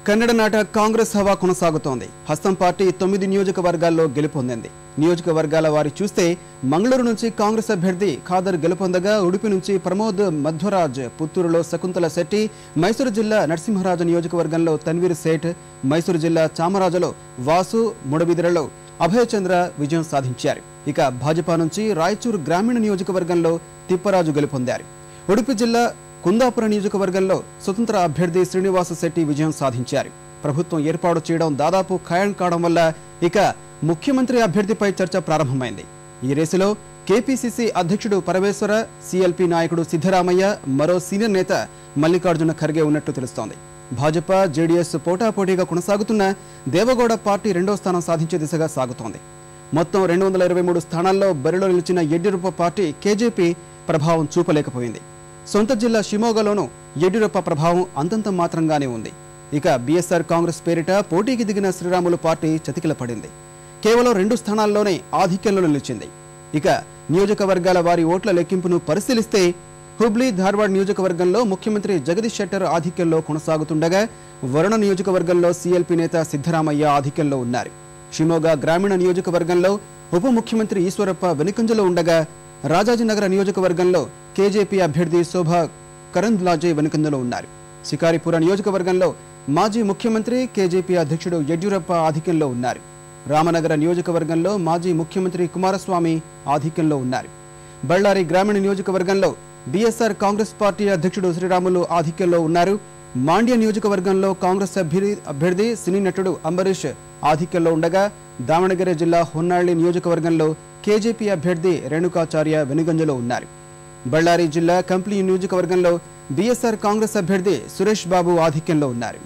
కన్నడనాట కాంగ్రెస్ హవా కొనసాగుతోంది. హస్తం పార్టీ 9 నియోజకవర్గాల్లో గెలుపొందింది. నియోజకవర్గాల వారి చూస్తే మంగళూరు నుంచి కాంగ్రెస్ అభ్యర్థి ఖాదర్ గెలుపొందగా, ఉడుపి నుంచి ప్రమోద్ మధ్వరాజ్, పుత్తూరులో శకుంతల శెట్టి, మైసూరు జిల్లా నరసింహరాజు నియోజకవర్గంలో తన్వీర్ సేఠ్, మైసూరు జిల్లా చామరాజులో వాసు, ముడబిదిరలో అభయచంద్ర విజయం సాధించారు. ఇక భాజపా నుంచి రాయచూరు గ్రామీణ నియోజకవర్గంలో తిప్పరాజు గెలుపొందారు. ఉడుపి జిల్లా కుందాపుర నియోజకవర్గంలో స్వతంత్ర అభ్యర్థి శ్రీనివాస శెట్టి విజయం సాధించారు. ప్రభుత్వం ఏర్పాటు చేయడం దాదాపు ఖాయం కావడం వల్ల ఇక ముఖ్యమంత్రి అభ్యర్థిపై చర్చ ప్రారంభమైంది. ఈ రేసులో కేపీసీసీ అధ్యక్షుడు పరమేశ్వర, సీఎల్పీ నాయకుడు సిద్ధరామయ్య, మరో సీనియర్ నేత మల్లికార్జున ఖర్గే ఉన్నట్టు తెలుస్తోంది. భాజపా, జేడీఎస్ పోటాపోటీగా కొనసాగుతున్న దేవగౌడ పార్టీ 2వ స్థానం సాధించే దిశగా సాగుతోంది. మొత్తం 223 స్థానాల్లో బరిలో నిలిచిన యడ్యూరప్ప పార్టీ కేజేపీ ప్రభావం చూపలేకపోయింది. సొంత జిల్లా షిమోగాలోనూ యడ్యూరప్ప ప్రభావం అంతంత మాత్రంగానే ఉంది. ఇక బీఎస్ఆర్ కాంగ్రెస్ పేరిట పోటీకి దిగిన శ్రీరాములు పార్టీ చతికిల పడింది. కేవలం 2 స్థానాల్లోనే ఆధిక్యంలో నిలిచింది. ఇక నియోజకవర్గాల వారి ఓట్ల లెక్కింపును పరిశీలిస్తే హుబ్లీ, ధార్వాడ్ నియోజకవర్గంలో ముఖ్యమంత్రి జగదీష్ షెట్టర్ ఆధిక్యంలో కొనసాగుతుండగా, వరుణ నియోజకవర్గంలో సీఎల్పీ నేత సిద్ధరామయ్య ఆధిక్యంలో ఉన్నారు. షిమోగా గ్రామీణ నియోజకవర్గంలో ఉప ముఖ్యమంత్రి ఈశ్వరప్ప వెనుకంజలో ఉండగా, రాజాజీనగర నియోజకవర్గంలో కేజేపీ అభ్యర్థి శోభా కరంద్లాజే వెనుకంజలో ఉన్నారు. శికారిపుర నియోజకవర్గంలో మాజీ ముఖ్యమంత్రి, కేజేపీ అధ్యక్షుడు యడ్యూరప్ప ఆధిక్యంలో ఉన్నారు. రామనగర నియోజకవర్గంలో మాజీ ముఖ్యమంత్రి కుమారస్వామి ఆధిక్యంలో ఉన్నారు. బళ్ళారి గ్రామీణ నియోజకవర్గంలో బీఎస్ఆర్ కాంగ్రెస్ పార్టీ అధ్యక్షుడు శ్రీరాములు ఆధిక్యంలో ఉన్నారు. మాండ్య నియోజకవర్గంలో కాంగ్రెస్ అభ్యర్థి సినీ నటుడు అంబరీష్ ఆధిక్యంలో ఉండగా, దావణగిరి జిల్లా హొన్నాళి నియోజకవర్గంలో కేజేపీ అభ్యర్థి రేణుకాచార్య వెనుగంజలో ఉన్నారు. బళ్ళారి జిల్లా కంప్లీ నియోజకవర్గంలో బీఎస్ఆర్ కాంగ్రెస్ అభ్యర్థి సురేష్ బాబు ఆధిక్యంలో ఉన్నారు.